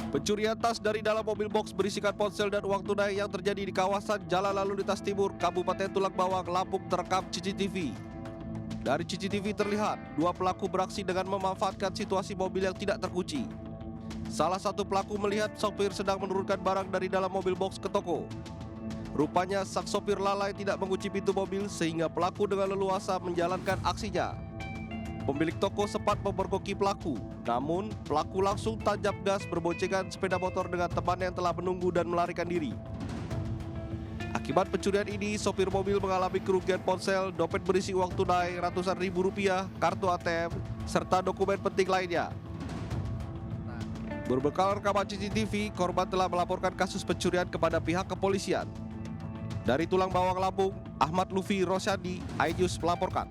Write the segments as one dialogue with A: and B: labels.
A: Pencurian tas dari dalam mobil box berisikan ponsel dan uang tunai yang terjadi di kawasan Jalan Lalu Lintas Timur, Kabupaten Tulang Bawang, Lampung terekam CCTV. Dari CCTV terlihat, dua pelaku beraksi dengan memanfaatkan situasi mobil yang tidak terkunci. Salah satu pelaku melihat sopir sedang menurunkan barang dari dalam mobil box ke toko. Rupanya sang sopir lalai tidak mengunci pintu mobil sehingga pelaku dengan leluasa menjalankan aksinya. Pemilik toko sempat memergoki pelaku, namun pelaku langsung tancap gas berboncengan sepeda motor dengan teman yang telah menunggu dan melarikan diri. Akibat pencurian ini, sopir mobil mengalami kerugian ponsel, dompet berisi uang tunai ratusan ribu rupiah, kartu ATM, serta dokumen penting lainnya. Berbekal rekaman CCTV, korban telah melaporkan kasus pencurian kepada pihak kepolisian. Dari Tulang Bawang, Lampung, Ahmad Lufi Rosyadi, iNews melaporkan.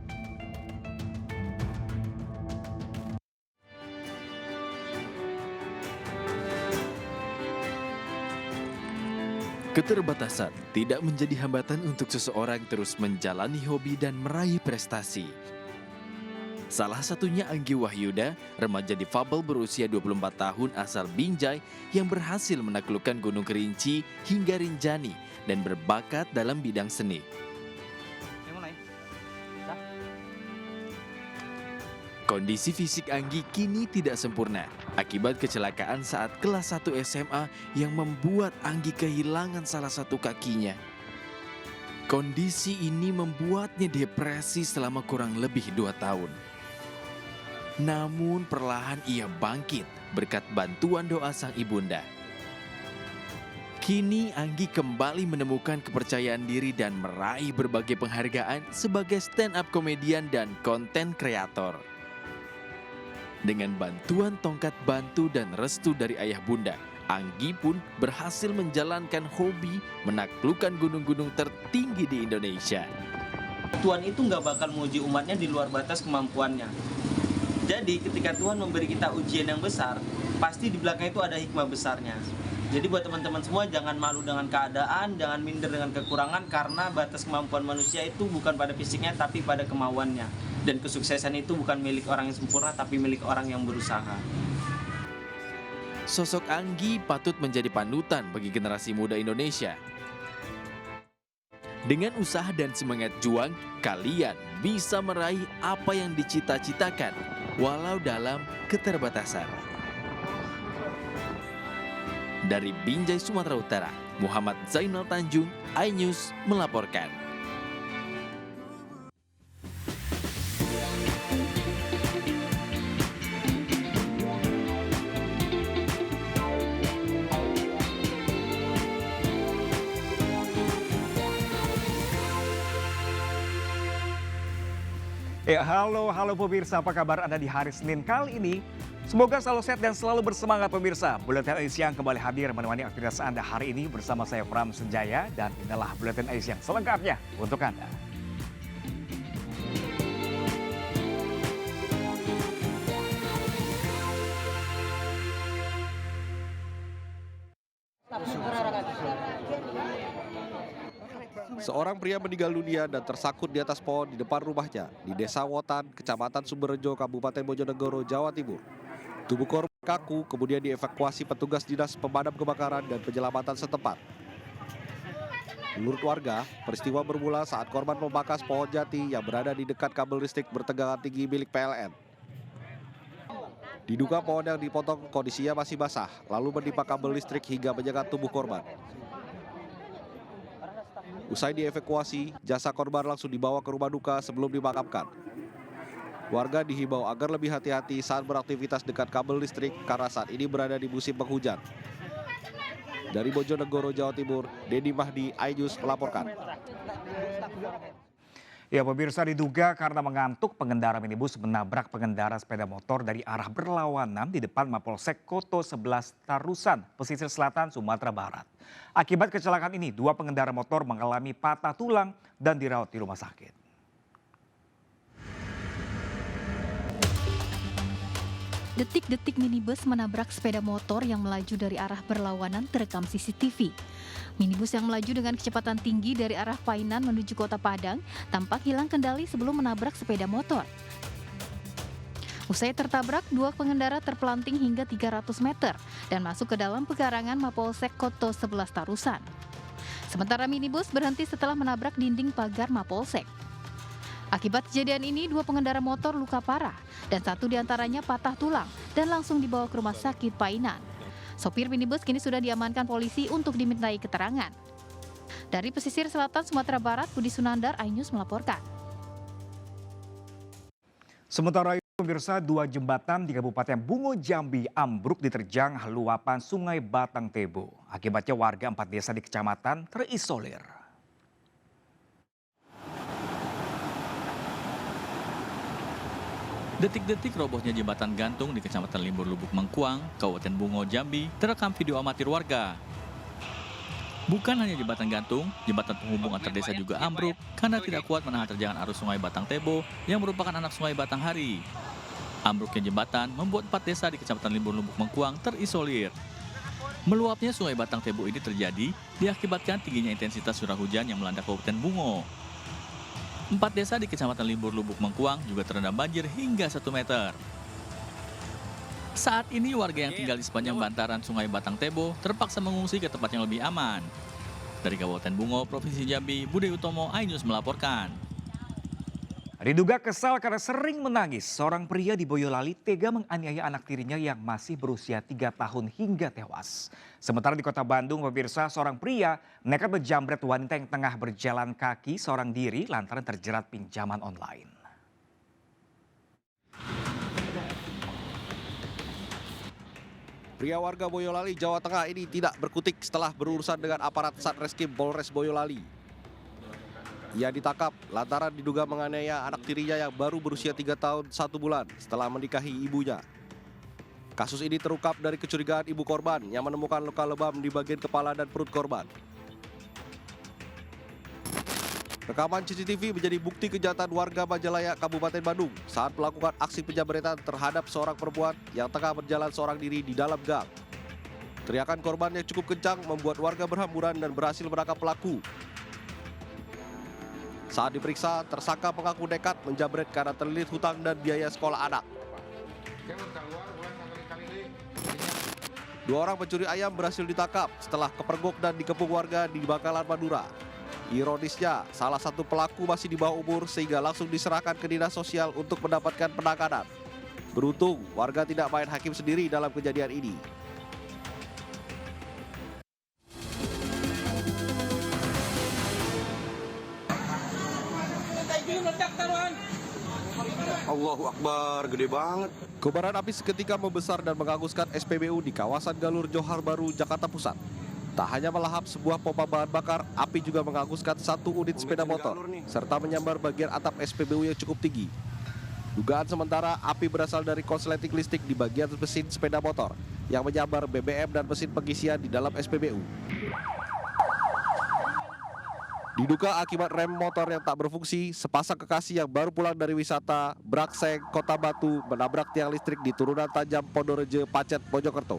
B: Keterbatasan tidak menjadi hambatan untuk seseorang terus menjalani hobi dan meraih prestasi. Salah satunya Anggi Wahyuda, remaja difabel berusia 24 tahun asal Binjai yang berhasil menaklukkan Gunung Kerinci hingga Rinjani dan berbakat dalam bidang seni. Kondisi fisik Anggi kini tidak sempurna akibat kecelakaan saat kelas 1 SMA yang membuat Anggi kehilangan salah satu kakinya. Kondisi ini membuatnya depresi selama kurang lebih 2 tahun. Namun perlahan ia bangkit berkat bantuan doa sang ibunda. Kini Anggi kembali menemukan kepercayaan diri dan meraih berbagai penghargaan sebagai stand-up komedian dan konten kreator. Dengan bantuan tongkat bantu dan restu dari ayah bunda, Anggi pun berhasil menjalankan hobi menaklukkan gunung-gunung tertinggi di Indonesia.
C: Tuhan itu nggak bakal menguji umatnya di luar batas kemampuannya. Jadi ketika Tuhan memberi kita ujian yang besar, pasti di belakang itu ada hikmah besarnya. Jadi buat teman-teman semua, jangan malu dengan keadaan, jangan minder dengan kekurangan, karena batas kemampuan manusia itu bukan pada fisiknya tapi pada kemauannya. Dan kesuksesan itu bukan milik orang yang sempurna tapi milik orang yang berusaha.
B: Sosok Anggi patut menjadi panutan bagi generasi muda Indonesia. Dengan usaha dan semangat juang, kalian bisa meraih apa yang dicita-citakan, walau dalam keterbatasan. Dari Binjai, Sumatera Utara, Muhammad Zainal Tanjung, iNews melaporkan.
D: Ya, halo pemirsa, apa kabar Anda di hari Senin kali ini? Semoga selalu sehat dan selalu bersemangat pemirsa. Buletin AI Siang kembali hadir menemani aktivitas Anda hari ini bersama saya Pram Senjaya dan inilah Buletin AI Siang selengkapnya untuk Anda.
A: Seorang pria meninggal dunia dan tersangkut di atas pohon di depan rumahnya di Desa Wotan, Kecamatan Sumberjo, Kabupaten Bojonegoro, Jawa Timur. Tubuh korban kaku kemudian dievakuasi petugas dinas pemadam kebakaran dan penyelamatan setempat. Menurut warga, peristiwa bermula saat korban memangkas pohon jati yang berada di dekat kabel listrik bertegangan tinggi milik PLN. Diduga pohon yang dipotong kondisinya masih basah, lalu menimpa kabel listrik hingga menyengat tubuh korban. Usai dievakuasi, jasad korban langsung dibawa ke rumah duka sebelum dimakamkan. Warga dihimbau agar lebih hati-hati saat beraktivitas dekat kabel listrik karena saat ini berada di musim penghujan. Dari Bojonegoro, Jawa Timur, Dedi Mahdi, iNews melaporkan.
D: Ya pemirsa, diduga karena mengantuk pengendara minibus menabrak pengendara sepeda motor dari arah berlawanan di depan Mapolsek Koto 11 Tarusan, pesisir selatan Sumatera Barat. Akibat kecelakaan ini, 2 pengendara motor mengalami patah tulang dan dirawat di rumah sakit.
E: Detik-detik minibus menabrak sepeda motor yang melaju dari arah berlawanan terekam CCTV. Minibus yang melaju dengan kecepatan tinggi dari arah Painan menuju Kota Padang tampak hilang kendali sebelum menabrak sepeda motor. Usai tertabrak, dua pengendara terpelanting hingga 300 meter dan masuk ke dalam pekarangan Mapolsek Koto 11 Tarusan. Sementara minibus berhenti setelah menabrak dinding pagar Mapolsek. Akibat kejadian ini, dua pengendara motor luka parah dan satu diantaranya patah tulang dan langsung dibawa ke rumah sakit Painan. Sopir minibus kini sudah diamankan polisi untuk dimintai keterangan. Dari pesisir selatan Sumatera Barat, Budi Sunandar, iNews melaporkan.
D: Sementara itu, pemirsa, dua jembatan di Kabupaten Bungo Jambi ambruk diterjang luapan Sungai Batang Tebo. Akibatnya warga 4 desa di kecamatan terisolir.
F: Detik-detik robohnya jembatan gantung di Kecamatan Limbur Lubuk Mengkuang, Kabupaten Bungo Jambi, terekam video amatir warga. Bukan hanya jembatan gantung, jembatan penghubung antar desa juga ambruk karena tidak kuat menahan terjangan arus Sungai Batang Tebo yang merupakan anak Sungai Batanghari. Ambruknya jembatan membuat 4 desa di Kecamatan Limbur Lubuk Mengkuang terisolir. Meluapnya Sungai Batang Tebo ini terjadi diakibatkan tingginya intensitas curah hujan yang melanda Kabupaten Bungo. 4 desa di Kecamatan Limbur Lubuk Mengkuang juga terendam banjir hingga 1 meter. Saat ini warga yang tinggal di sepanjang bantaran Sungai Batang Tebo terpaksa mengungsi ke tempat yang lebih aman. Dari Kabupaten Bungo, Provinsi Jambi, Budi Utomo, iNews melaporkan.
D: Diduga kesal karena sering menangis, seorang pria di Boyolali tega menganiaya anak tirinya yang masih berusia 3 tahun hingga tewas. Sementara di Kota Bandung, pemirsa, seorang pria nekat menjamret wanita yang tengah berjalan kaki seorang diri lantaran terjerat pinjaman online.
A: Pria warga Boyolali, Jawa Tengah ini tidak berkutik setelah berurusan dengan aparat Satreskrim Polres Boyolali. Ia ditangkap lantaran diduga menganiaya anak tirinya yang baru berusia 3 tahun 1 bulan setelah menikahi ibunya. Kasus ini terungkap dari kecurigaan ibu korban yang menemukan luka lebam di bagian kepala dan perut korban. Rekaman CCTV menjadi bukti kejahatan warga Majalaya, Kabupaten Bandung saat melakukan aksi penjamretan terhadap seorang perempuan yang tengah berjalan seorang diri di dalam gang. Teriakan korban yang cukup kencang membuat warga berhamburan dan berhasil menangkap pelaku. Saat diperiksa, tersangka mengaku nekat menjamret karena terlilit hutang dan biaya sekolah anak. 2 orang pencuri ayam berhasil ditangkap setelah kepergok dan dikepung warga di Bangkalan, Madura. Ironisnya, salah satu pelaku masih di bawah umur sehingga langsung diserahkan ke dinas sosial untuk mendapatkan penanganan. Beruntung, warga tidak main hakim sendiri dalam kejadian ini.
G: Allahu Akbar, gede banget.
A: Kobaran api seketika membesar dan menghanguskan SPBU di kawasan Galur Johar Baru, Jakarta Pusat. Tak hanya melahap sebuah pompa bahan bakar, api juga menghanguskan 1 unit sepeda motor, serta menyambar bagian atap SPBU yang cukup tinggi. Dugaan sementara, api berasal dari korsleting listrik di bagian mesin sepeda motor, yang menyambar BBM dan mesin pengisian di dalam SPBU. Diduga akibat rem motor yang tak berfungsi, sepasang kekasih yang baru pulang dari wisata Brakseng, Kota Batu, menabrak tiang listrik di turunan tajam Pondorejo, Pacet, Mojokerto.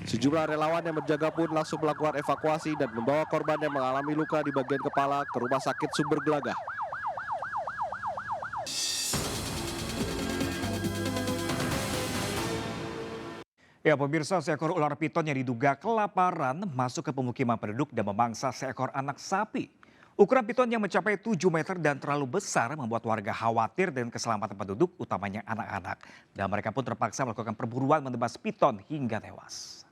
A: Sejumlah relawan yang berjaga pun langsung melakukan evakuasi dan membawa korban yang mengalami luka di bagian kepala ke Rumah Sakit Sumber Gelagah.
D: Ya pemirsa, seekor ular piton yang diduga kelaparan masuk ke pemukiman penduduk dan memangsa seekor anak sapi. Ukuran piton yang mencapai 7 meter dan terlalu besar membuat warga khawatir dengan keselamatan penduduk, utamanya anak-anak. Dan mereka pun terpaksa melakukan perburuan menebas piton hingga tewas.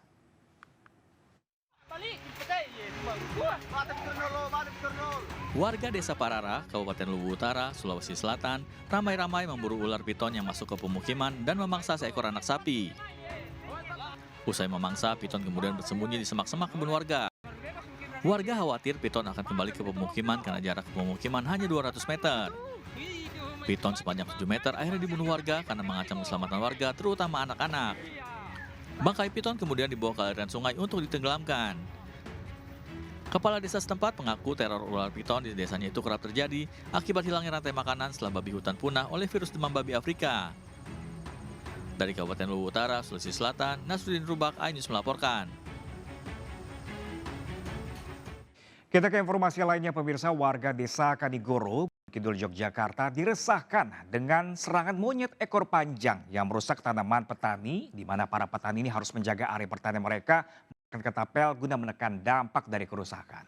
F: Warga Desa Parara, Kabupaten Luwu Utara, Sulawesi Selatan, ramai-ramai memburu ular piton yang masuk ke pemukiman dan memangsa seekor anak sapi. Usai memangsa, piton kemudian bersembunyi di semak-semak kebun warga. Warga khawatir piton akan kembali ke pemukiman karena jarak ke pemukiman hanya 200 meter. Piton sepanjang 7 meter akhirnya dibunuh warga karena mengancam keselamatan warga, terutama anak-anak. Bangkai piton kemudian dibawa ke aliran sungai untuk ditenggelamkan. Kepala desa setempat mengaku teror ular piton di desanya itu kerap terjadi akibat hilangnya rantai makanan setelah babi hutan punah oleh virus demam babi Afrika. Dari Kabupaten Luwu Utara, Sulawesi Selatan, Nasruddin Rubak, iNews melaporkan.
D: Kita ke informasi lainnya pemirsa, warga desa Kanigoro Kidul, Yogyakarta diresahkan dengan serangan monyet ekor panjang yang merusak tanaman petani, di mana para petani ini harus menjaga area pertanian mereka menggunakan ketapel guna menekan dampak dari kerusakan.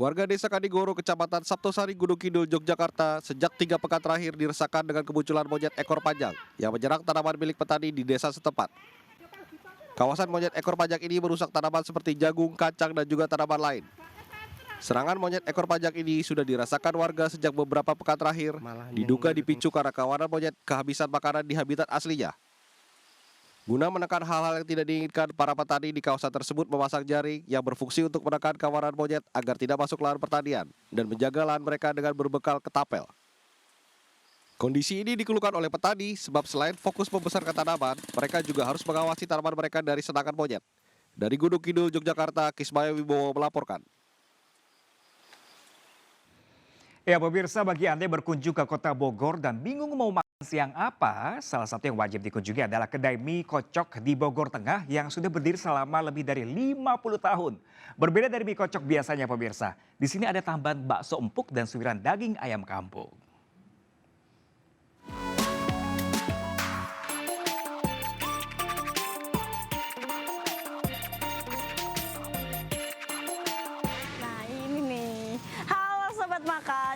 A: Warga Desa Kadigoro, Kecamatan Saptosari, Gunung Kidul, Yogyakarta sejak 3 pekan terakhir diresahkan dengan kemunculan monyet ekor panjang yang menyerang tanaman milik petani di desa setempat. Kawasan monyet ekor panjang ini merusak tanaman seperti jagung, kacang, dan juga tanaman lain. Serangan monyet ekor panjang ini sudah dirasakan warga sejak beberapa pekan terakhir, diduga dipicu karena kawanan monyet kehabisan makanan di habitat aslinya. Guna menekan hal-hal yang tidak diinginkan, para petani di kawasan tersebut memasang jaring yang berfungsi untuk menekan kawanan monyet agar tidak masuk lahan pertanian dan menjaga lahan mereka dengan berbekal ketapel. Kondisi ini dikeluhkan oleh petani sebab selain fokus membesarkan tanaman, mereka juga harus mengawasi tanaman mereka dari serangan monyet. Dari Gunung Kidul, Yogyakarta, Kismaya Wibowo melaporkan.
D: Ya pemirsa, bagi Anda yang berkunjung ke kota Bogor dan bingung mau makan siang apa, salah satu yang wajib dikunjungi adalah kedai mie kocok di Bogor Tengah yang sudah berdiri selama lebih dari 50 tahun. Berbeda dari mie kocok biasanya pemirsa, di sini ada tambahan bakso empuk dan suiran daging ayam kampung.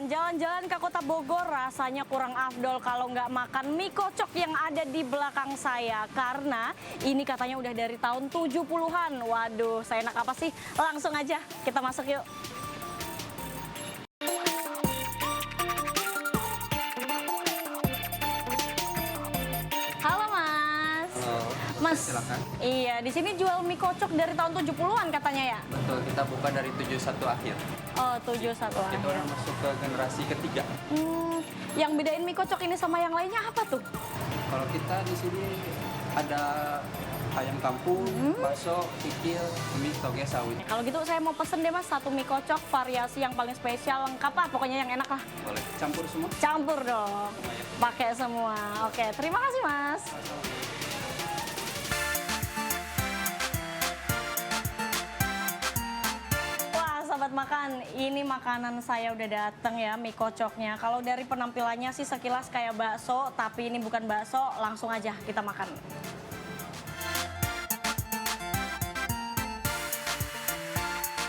H: Jalan-jalan ke kota Bogor rasanya kurang afdol kalau nggak makan mie kocok yang ada di belakang saya. Karena ini katanya udah dari tahun 70-an. Waduh, saya enak apa sih? Langsung aja kita masuk yuk. Halo Mas.
I: Halo.
H: Mas,
I: Silakan.
H: iya di sini jual mie kocok dari tahun 70-an katanya ya?
I: Betul, kita buka dari 71 akhir.
H: Oh, 71
I: Kita udah masuk ke generasi ketiga.
H: Yang bedain mie kocok ini sama yang lainnya apa tuh?
I: Kalau kita di sini ada ayam kampung, bakso, kikil, mie toge sawit.
H: Kalau gitu saya mau pesen deh Mas, satu mie kocok variasi yang paling spesial, lengkap lah, pokoknya yang enak lah.
I: Boleh campur semua?
H: Campur dong, pakai semua. Oke, terima kasih Mas. Sobat makan, ini makanan saya udah dateng ya, mie kocoknya. Kalau dari penampilannya sih sekilas kayak bakso, tapi ini bukan bakso, langsung aja kita makan.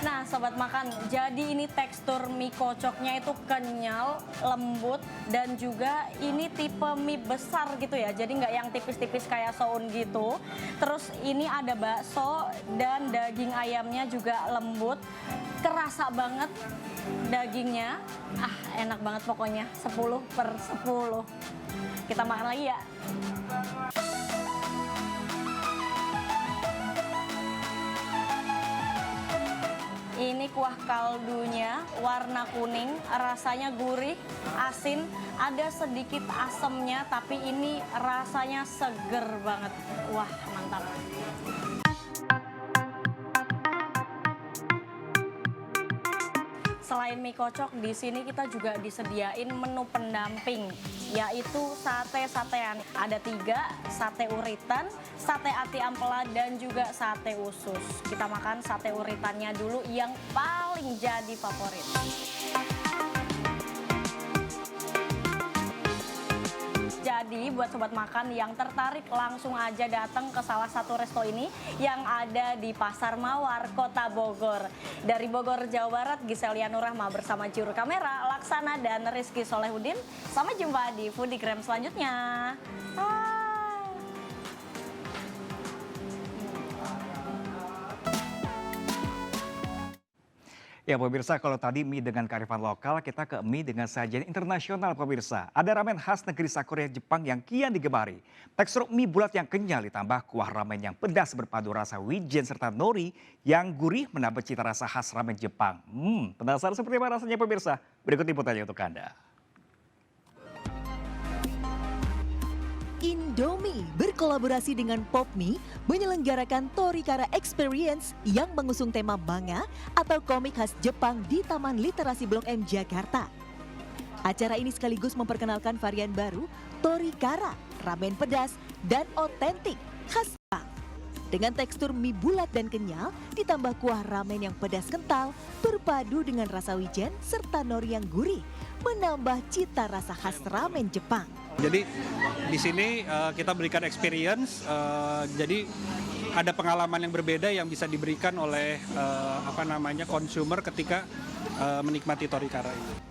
H: Nah sobat makan, jadi ini tekstur mie kocoknya itu kenyal, lembut, dan juga ini tipe mie besar gitu ya. Jadi nggak yang tipis-tipis kayak soun gitu. Terus ini ada bakso dan daging ayamnya juga lembut. Kerasa banget dagingnya, enak banget pokoknya, 10/10. Kita makan lagi ya. Ini kuah kaldunya warna kuning, rasanya gurih, asin, ada sedikit asemnya, tapi ini rasanya seger banget. Wah, mantap. Selain mie kocok, di sini kita juga disediain menu pendamping, yaitu sate-satean. Ada 3, sate uritan, sate ati ampela, dan juga sate usus. Kita makan sate uritannya dulu yang paling jadi favorit. Jadi buat sobat makan yang tertarik langsung aja datang ke salah satu resto ini yang ada di Pasar Mawar, Kota Bogor. Dari Bogor, Jawa Barat, Gisel Yanurahma bersama juru kamera Laksana dan Rizky Solehudin. Sampai jumpa di Foodigram selanjutnya.
D: Ya pemirsa, kalau tadi mie dengan kearifan lokal, kita ke mie dengan sajian internasional pemirsa. Ada ramen khas negeri Sakura Jepang yang kian digemari. Tekstur mie bulat yang kenyal ditambah kuah ramen yang pedas berpadu rasa wijen serta nori yang gurih menambah cita rasa khas ramen Jepang. Penasaran seperti apa rasanya pemirsa? Berikut liputannya untuk Anda.
J: Indomie berkolaborasi dengan Popmi menyelenggarakan Torikara Experience yang mengusung tema manga atau komik khas Jepang di Taman Literasi Blok M Jakarta. Acara ini sekaligus memperkenalkan varian baru Torikara, ramen pedas dan otentik khas Jepang. Dengan tekstur mie bulat dan kenyal, ditambah kuah ramen yang pedas kental, berpadu dengan rasa wijen serta nori yang gurih, menambah cita rasa khas ramen Jepang.
K: Jadi di sini kita berikan experience, jadi ada pengalaman yang berbeda yang bisa diberikan oleh consumer ketika menikmati Torikara ini.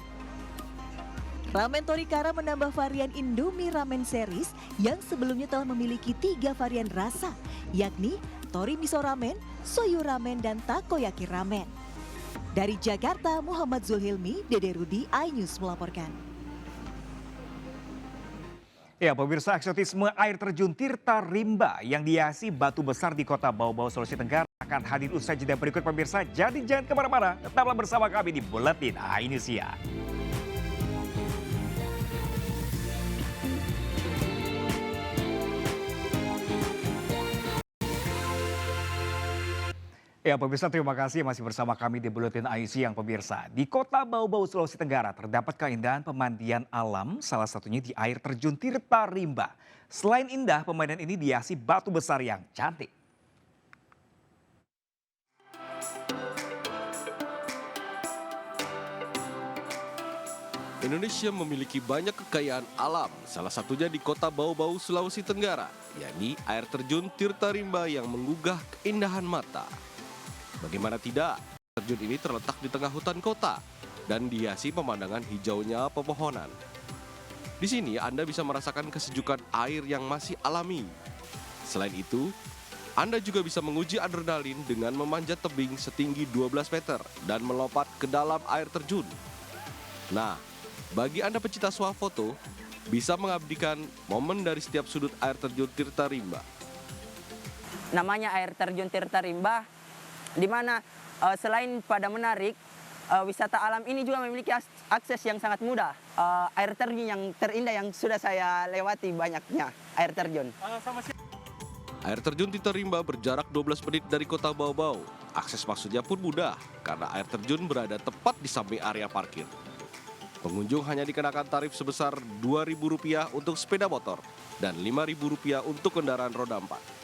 J: Ramen Torikara menambah varian Indomie Ramen Series yang sebelumnya telah memiliki 3 varian rasa, yakni Tori Miso Ramen, Soyu Ramen, dan Takoyaki Ramen. Dari Jakarta, Muhammad Zulhilmi, Dede Rudi, iNews melaporkan.
D: Ya, pemirsa, eksotisme air terjun Tirta Rimba yang dihiasi batu besar di kota Bau-Bau, Sulawesi Tenggara akan hadir usai jeda berikut, pemirsa. Jadi jangan kemana-mana, tetaplah bersama kami di Buletin iNews ya. Ya, pemirsa, terima kasih masih bersama kami di Buletin iNews yang pemirsa. Di kota Bau-Bau, Sulawesi Tenggara terdapat keindahan pemandian alam, salah satunya di air terjun Tirta Rimba. Selain indah, pemandian ini dihiasi batu besar yang cantik.
A: Indonesia memiliki banyak kekayaan alam, salah satunya di kota Bau-Bau, Sulawesi Tenggara, yakni air terjun Tirta Rimba yang menggugah keindahan mata. Bagaimana tidak, terjun ini terletak di tengah hutan kota dan dihiasi pemandangan hijaunya pepohonan. Di sini Anda bisa merasakan kesejukan air yang masih alami. Selain itu, Anda juga bisa menguji adrenalin dengan memanjat tebing setinggi 12 meter dan melompat ke dalam air terjun. Nah, bagi Anda pecinta swafoto, bisa mengabadikan momen dari setiap sudut air terjun Tirta Rimba.
L: Namanya air terjun Tirta Rimba, di mana selain pada menarik, wisata alam ini juga memiliki akses yang sangat mudah. Air terjun yang terindah yang sudah saya lewati banyaknya air terjun.
A: Air terjun Tirta Rimba berjarak 12 menit dari kota Bau-Bau. Akses masuknya pun mudah karena air terjun berada tepat di samping area parkir. Pengunjung hanya dikenakan tarif sebesar Rp2.000 untuk sepeda motor dan Rp5.000 untuk kendaraan roda 4.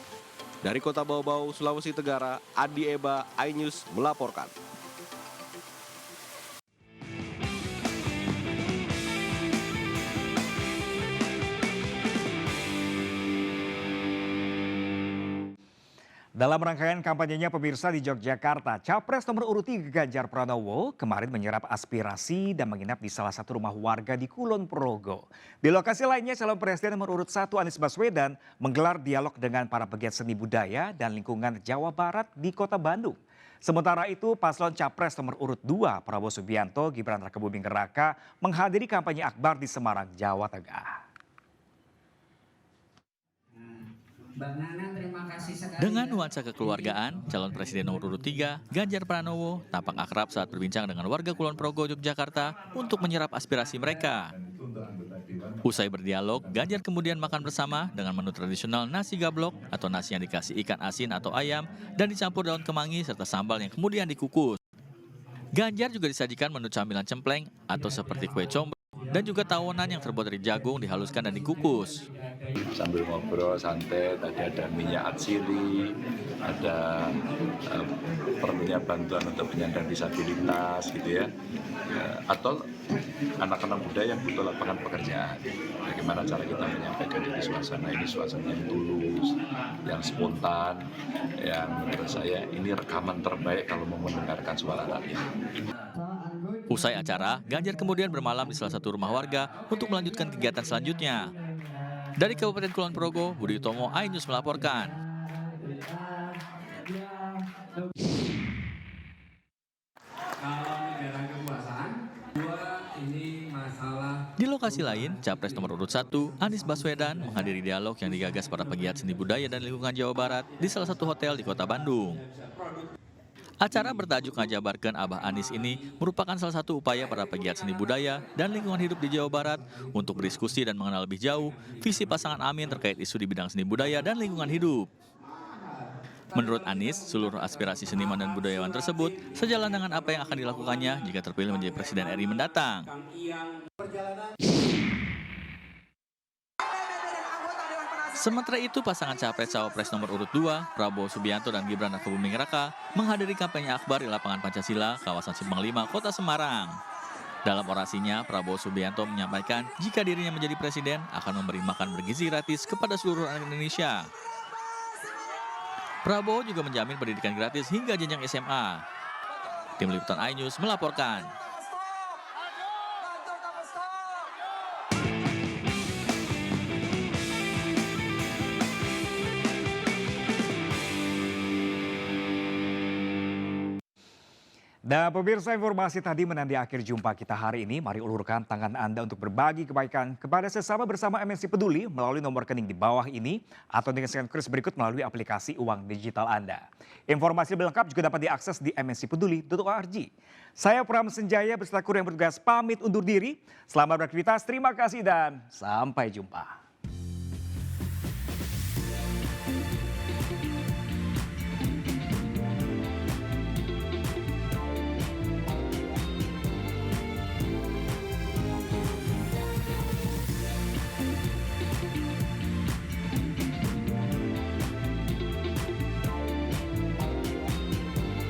A: Dari kota Bau-Bau, Sulawesi Tenggara, Adi Eba, iNews melaporkan.
D: Dalam rangkaian kampanyenya pemirsa di Yogyakarta, Capres nomor urut 3 Ganjar Pranowo kemarin menyerap aspirasi dan menginap di salah satu rumah warga di Kulon Progo. Di lokasi lainnya, calon presiden nomor urut 1 Anies Baswedan menggelar dialog dengan para pegiat seni budaya dan lingkungan Jawa Barat di kota Bandung. Sementara itu, paslon Capres nomor urut 2 Prabowo Subianto Gibran Rakebuming Raka menghadiri kampanye akbar di Semarang, Jawa Tengah.
F: Dengan nuansa kekeluargaan, calon presiden nomor urut 3, Ganjar Pranowo, tampak akrab saat berbincang dengan warga Kulon Progo, Yogyakarta untuk menyerap aspirasi mereka. Usai berdialog, Ganjar kemudian makan bersama dengan menu tradisional nasi gablok atau nasi yang dikasih ikan asin atau ayam dan dicampur daun kemangi serta sambal yang kemudian dikukus. Ganjar juga disajikan menu camilan cempleng atau seperti kue combro dan juga tawonan yang terbuat dari jagung dihaluskan dan dikukus.
M: Sambil ngobrol santai, tadi ada minyak atsiri, ada perlunya bantuan untuk penyandang disabilitas gitu ya, atau anak-anak muda yang butuh lapangan pekerjaan. Bagaimana cara kita menyampaikan ini suasana yang tulus, yang spontan, yang menurut saya ini rekaman terbaik kalau mau mendengarkan suara rakyat.
F: Usai acara, Ganjar kemudian bermalam di salah satu rumah warga untuk melanjutkan kegiatan selanjutnya. Dari Kabupaten Kulon Progo, Budi Utomo, iNews melaporkan. Di lokasi lain, Capres nomor urut 1, Anies Baswedan menghadiri dialog yang digagas para pegiat seni budaya dan lingkungan Jawa Barat di salah satu hotel di kota Bandung. Acara bertajuk Ngajabarkeun Abah Anies ini merupakan salah satu upaya para pegiat seni budaya dan lingkungan hidup di Jawa Barat untuk berdiskusi dan mengenal lebih jauh visi pasangan Amin terkait isu di bidang seni budaya dan lingkungan hidup. Menurut Anies, seluruh aspirasi seniman dan budayawan tersebut sejalan dengan apa yang akan dilakukannya jika terpilih menjadi Presiden RI mendatang. Sementara itu, pasangan Capres-Cawapres nomor urut 2, Prabowo Subianto dan Gibran Rakabuming Raka, menghadiri kampanye akbar di lapangan Pancasila, kawasan Simpang 5, Kota Semarang. Dalam orasinya, Prabowo Subianto menyampaikan jika dirinya menjadi presiden akan memberi makan bergizi gratis kepada seluruh anak Indonesia. Prabowo juga menjamin pendidikan gratis hingga jenjang SMA. Tim Liputan iNews melaporkan.
D: Dan pemirsa, informasi tadi menandai akhir jumpa kita hari ini. Mari ulurkan tangan Anda untuk berbagi kebaikan kepada sesama bersama MNC Peduli melalui nomor rekening di bawah ini atau dengan scan kris berikut melalui aplikasi uang digital Anda. Informasi lebih lengkap juga dapat diakses di mncpeduli.org. Saya Pram Senjaya beserta kru yang bertugas pamit undur diri. Selamat beraktivitas, terima kasih dan sampai jumpa.